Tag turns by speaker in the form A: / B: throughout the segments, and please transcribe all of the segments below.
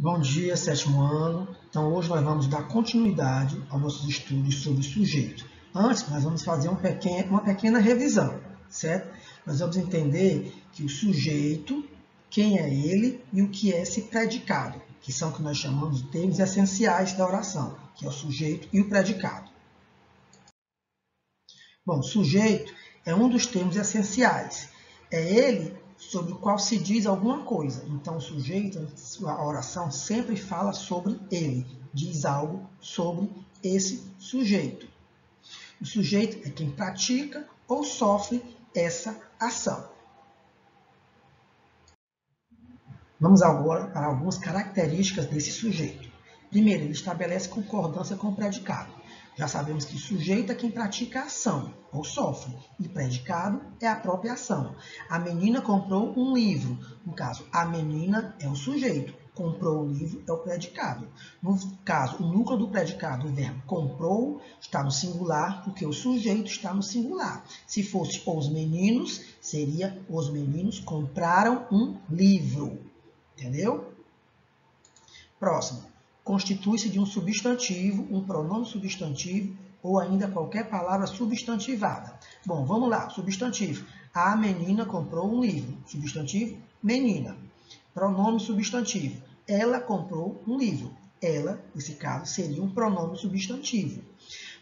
A: Bom dia, sétimo ano. Então, hoje nós vamos dar continuidade aos nossos estudos sobre o sujeito. Antes, nós vamos fazer uma pequena revisão, certo? Nós vamos entender que o sujeito, quem é ele e o que é esse predicado, que são o que nós chamamos de termos essenciais da oração, que é o sujeito e o predicado. Bom, sujeito é um dos termos essenciais. É ele sobre o qual se diz alguma coisa. Então, o sujeito, a oração sempre fala sobre ele, diz algo sobre esse sujeito. O sujeito é quem pratica ou sofre essa ação. Vamos agora para algumas características desse sujeito. Primeiro, ele estabelece concordância com o predicado. Já sabemos que sujeito é quem pratica a ação, ou sofre, e predicado é a própria ação. A menina comprou um livro. No caso, a menina é o sujeito, comprou o livro é o predicado. No caso, o núcleo do predicado, o verbo comprou, está no singular, porque o sujeito está no singular. Se fosse os meninos, seria os meninos compraram um livro. Entendeu? Próximo. Constitui-se de um substantivo, um pronome substantivo ou ainda qualquer palavra substantivada. Bom, vamos lá. Substantivo. A menina comprou um livro. Substantivo, menina. Pronome substantivo. Ela comprou um livro. Ela, nesse caso, seria um pronome substantivo.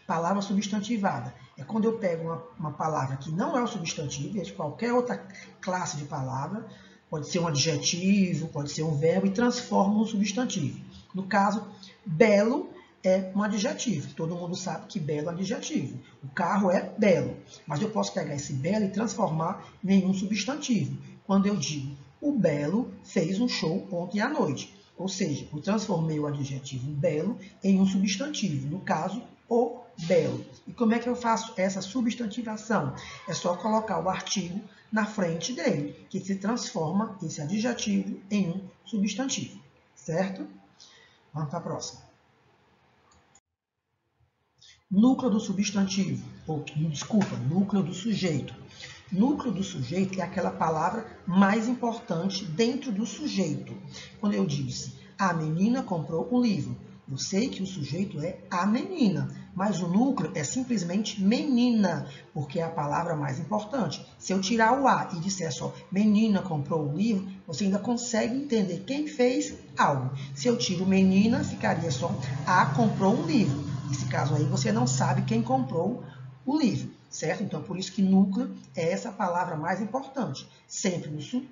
A: Palavra substantivada. É quando eu pego uma palavra que não é o substantivo, é de qualquer outra classe de palavra, pode ser um adjetivo, pode ser um verbo, e transforma num substantivo. No caso, belo é um adjetivo. Todo mundo sabe que belo é um adjetivo. O carro é belo. Mas eu posso pegar esse belo e transformar em um substantivo. Quando eu digo, o Belo fez um show ontem à noite. Ou seja, eu transformei o adjetivo belo em um substantivo. No caso, o belo. E como é que eu faço essa substantivação? É só colocar o artigo na frente dele, que se transforma esse adjetivo em um substantivo. Certo? Vamos para a próxima. Núcleo do substantivo, núcleo do sujeito. Núcleo do sujeito é aquela palavra mais importante dentro do sujeito. Quando eu disse, a menina comprou um livro, eu sei que o sujeito é a menina, mas o núcleo é simplesmente menina, porque é a palavra mais importante. Se eu tirar o a e disser só menina comprou um livro, você ainda consegue entender quem fez algo. Se eu tiro menina, ficaria só a comprou um livro. Nesse caso aí, você não sabe quem comprou o livro, certo? Então, por isso que núcleo é essa palavra mais importante, sempre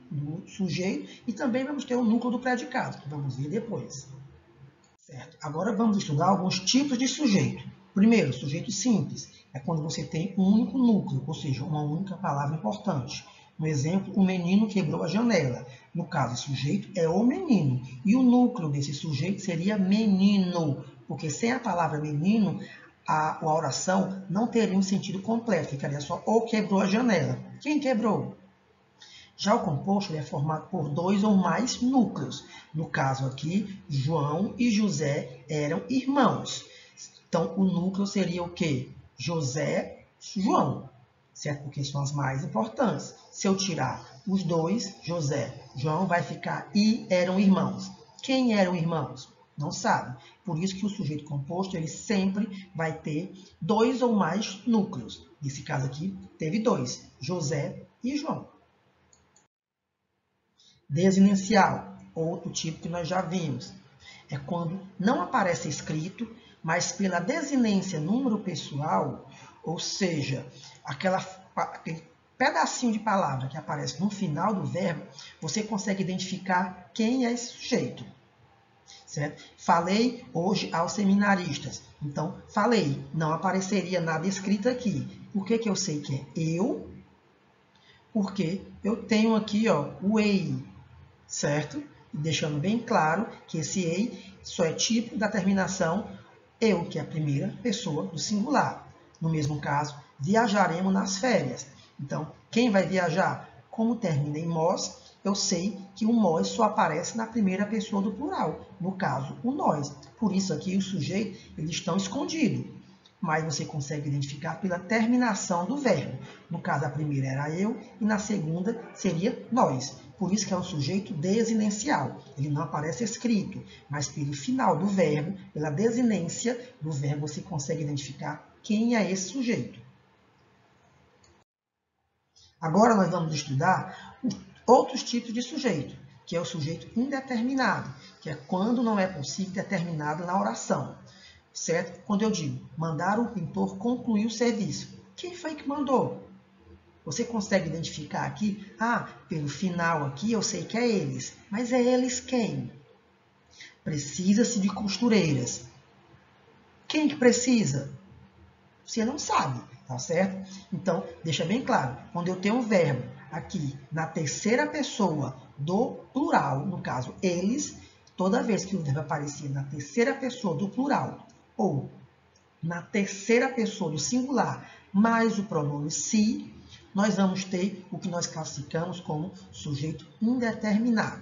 A: no sujeito, e também vamos ter o núcleo do predicado, que vamos ver depois. Certo? Agora vamos estudar alguns tipos de sujeito. Primeiro, sujeito simples, é quando você tem um único núcleo, ou seja, uma única palavra importante. Um exemplo, o menino quebrou a janela. No caso, o sujeito é o menino. E o núcleo desse sujeito seria menino, porque sem a palavra menino, a oração não teria um sentido completo, ficaria só o quebrou a janela. Quem quebrou? Já o composto é formado por dois ou mais núcleos. No caso aqui, João e José eram irmãos. Então, o núcleo seria o quê? José, João, certo? Porque são as mais importantes. Se eu tirar os dois, José, João, vai ficar e eram irmãos. Quem eram irmãos? Não sabe. Por isso que o sujeito composto ele sempre vai ter dois ou mais núcleos. Nesse caso aqui, teve dois, José e João. Desinencial, outro tipo que nós já vimos. É quando não aparece escrito, mas pela desinência número pessoal, ou seja, aquele pedacinho de palavra que aparece no final do verbo, você consegue identificar quem é esse sujeito. Certo? Falei hoje aos seminaristas. Então, falei, não apareceria nada escrito aqui. Por que eu sei que é eu? Porque eu tenho aqui o ei, certo? Deixando bem claro que esse ei só é tipo da terminação eu, que é a primeira pessoa do singular. No mesmo caso, viajaremos nas férias. Então, quem vai viajar? Como termina em mós, eu sei que o nós só aparece na primeira pessoa do plural. No caso, o nós. Por isso aqui, o sujeito, eles estão escondidos. mas você consegue identificar pela terminação do verbo. No caso, a primeira era eu e na segunda seria nós. Por isso que é um sujeito desinencial. Ele não aparece escrito, mas pelo final do verbo, pela desinência do verbo, você consegue identificar quem é esse sujeito. Agora nós vamos estudar outros tipos de sujeito, que é o sujeito indeterminado, que é quando não é possível determinado na oração. Certo? Quando eu digo, mandar o pintor concluir o serviço. Quem foi que mandou? Você consegue identificar aqui? Ah, pelo final aqui eu sei que é eles. Mas é eles quem? Precisa-se de costureiras. Quem que precisa? Você não sabe, tá certo? Então, deixa bem claro. Quando eu tenho um verbo aqui na terceira pessoa do plural, no caso, eles, toda vez que o verbo aparecer na terceira pessoa do plural, ou na terceira pessoa do singular, mais o pronome se, nós vamos ter o que nós classificamos como sujeito indeterminado.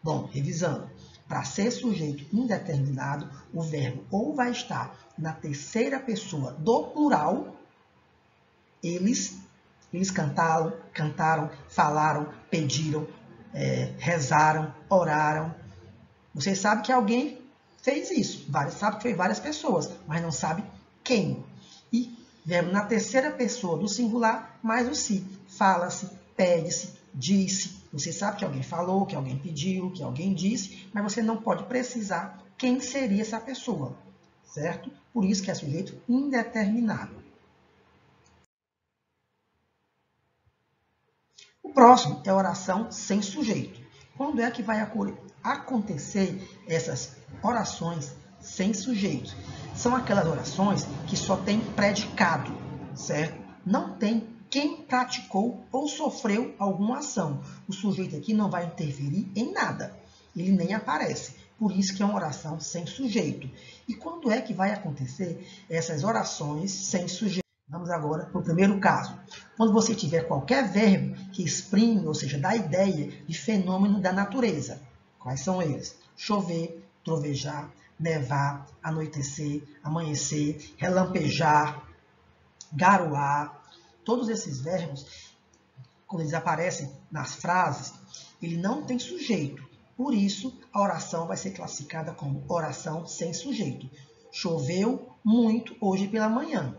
A: Bom, revisando. Para ser sujeito indeterminado, o verbo ou vai estar na terceira pessoa do plural, eles cantaram, falaram, pediram, rezaram, oraram. Você sabe que alguém fez isso, sabe que foi várias pessoas, mas não sabe quem. E verbo na terceira pessoa do singular, mais o se. Fala-se, pede-se, disse. Você sabe que alguém falou, que alguém pediu, que alguém disse, mas você não pode precisar quem seria essa pessoa, certo? Por isso que é sujeito indeterminado. O próximo é oração sem sujeito. Quando é que vai acontecer essas orações sem sujeito? São aquelas orações que só tem predicado, certo? Não tem quem praticou ou sofreu alguma ação. O sujeito aqui não vai interferir em nada. Ele nem aparece. Por isso que é uma oração sem sujeito. E quando é que vai acontecer essas orações sem sujeito? Vamos agora para o primeiro caso. Quando você tiver qualquer verbo que exprime, ou seja, dá ideia de fenômeno da natureza. Quais são eles? Chover, trovejar, nevar, anoitecer, amanhecer, relampejar, garoar. Todos esses verbos, quando eles aparecem nas frases, ele não tem sujeito. Por isso, a oração vai ser classificada como oração sem sujeito. Choveu muito hoje pela manhã.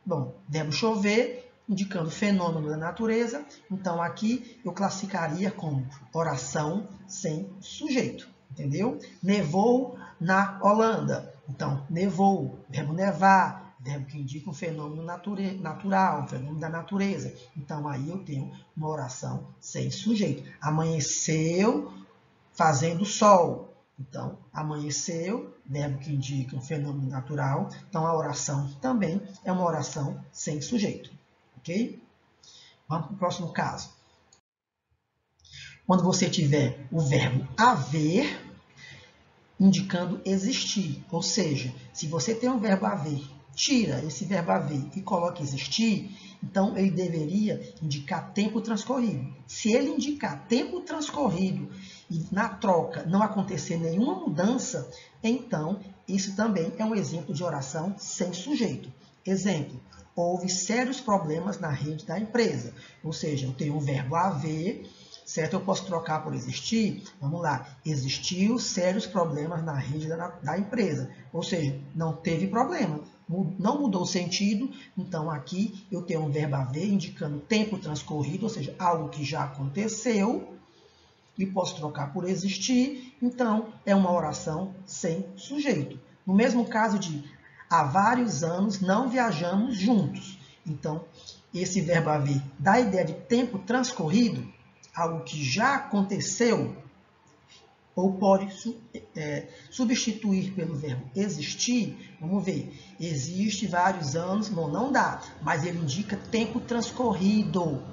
A: Bom, verbo chover, indicando fenômeno da natureza. Então, aqui eu classificaria como oração sem sujeito. Entendeu? Nevou na Holanda. Então, nevou, verbo nevar, verbo que indica um fenômeno natural, um fenômeno da natureza. Então, aí eu tenho uma oração sem sujeito. Amanheceu fazendo sol. Então, amanheceu, verbo que indica um fenômeno natural. Então, a oração também é uma oração sem sujeito. Ok? Vamos para o próximo caso. Quando você tiver o verbo haver, indicando existir. Ou seja, se você tem um verbo haver, tira esse verbo haver e coloca existir, então ele deveria indicar tempo transcorrido. Se ele indicar tempo transcorrido e na troca não acontecer nenhuma mudança, então isso também é um exemplo de oração sem sujeito. Exemplo, houve sérios problemas na rede da empresa. Ou seja, eu tenho um verbo haver, certo? Eu posso trocar por existir. Vamos lá. Existiu sérios problemas na rede da empresa. Ou seja, não teve problema. Não mudou o sentido. Então, aqui eu tenho um verbo haver indicando tempo transcorrido, ou seja, algo que já aconteceu. E posso trocar por existir. Então, é uma oração sem sujeito. No mesmo caso de há vários anos não viajamos juntos. Então, esse verbo haver dá a ideia de tempo transcorrido, algo que já aconteceu, ou pode substituir pelo verbo existir. Vamos ver. Existe vários anos, não dá, mas ele indica tempo transcorrido.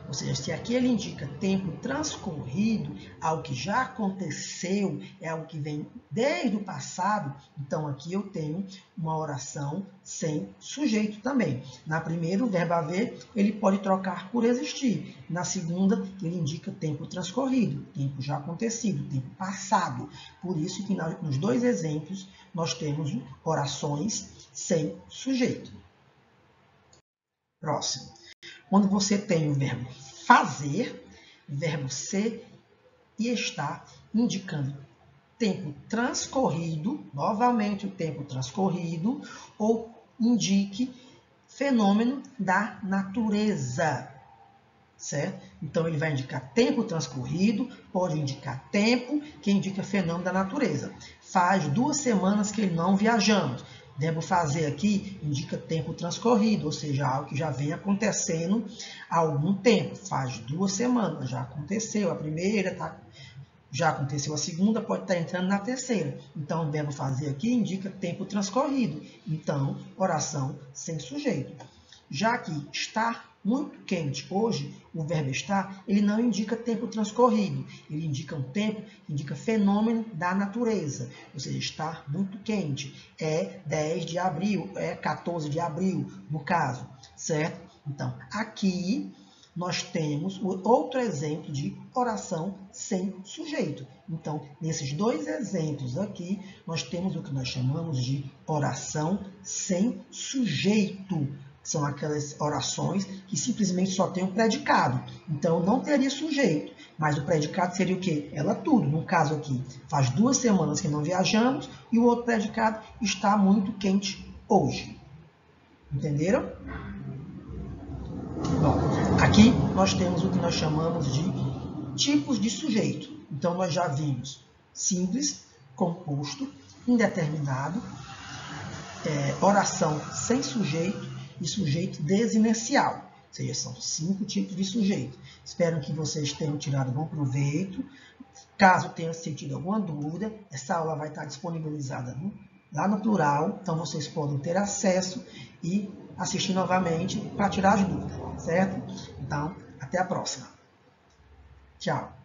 A: Ou seja, se aqui ele indica tempo transcorrido, algo que já aconteceu, é algo que vem desde o passado, então aqui eu tenho uma oração sem sujeito também. Na primeira, o verbo haver, ele pode trocar por existir. Na segunda, ele indica tempo transcorrido, tempo já acontecido, tempo passado. Por isso que nos dois exemplos nós temos orações sem sujeito. Próximo. Quando você tem o verbo fazer, verbo ser e estar, indicando tempo transcorrido, novamente o tempo transcorrido, ou indique fenômeno da natureza, certo? Então, ele vai indicar tempo transcorrido, pode indicar tempo, que indica fenômeno da natureza. Faz 2 semanas que ele não viajamos. Verbo fazer aqui indica tempo transcorrido, ou seja, algo que já vem acontecendo há algum tempo. Faz 2 semanas, já aconteceu a primeira, já aconteceu a segunda, pode estar entrando na terceira. Então, o verbo fazer aqui indica tempo transcorrido. Então, oração sem sujeito. Já que está muito quente hoje, o verbo estar, ele não indica tempo transcorrido. Ele indica um tempo, indica fenômeno da natureza. Ou seja, está muito quente. É 10 de abril, é 14 de abril, no caso, certo? Então, aqui nós temos outro exemplo de oração sem sujeito. Então, nesses 2 exemplos aqui, nós temos o que nós chamamos de oração sem sujeito. São aquelas orações que simplesmente só tem um predicado. Então, não teria sujeito, mas o predicado seria o quê? Ela tudo. No caso aqui, faz 2 semanas que não viajamos e o outro predicado está muito quente hoje. Entenderam? Bom, aqui nós temos o que nós chamamos de tipos de sujeito. Então, nós já vimos simples, composto, indeterminado, oração sem sujeito e sujeito desinencial. Ou seja, são 5 tipos de sujeito. Espero que vocês tenham tirado bom proveito. Caso tenha sentido alguma dúvida, essa aula vai estar disponibilizada lá no plural, então vocês podem ter acesso e assistir novamente para tirar as dúvidas, certo? Então, até a próxima. Tchau.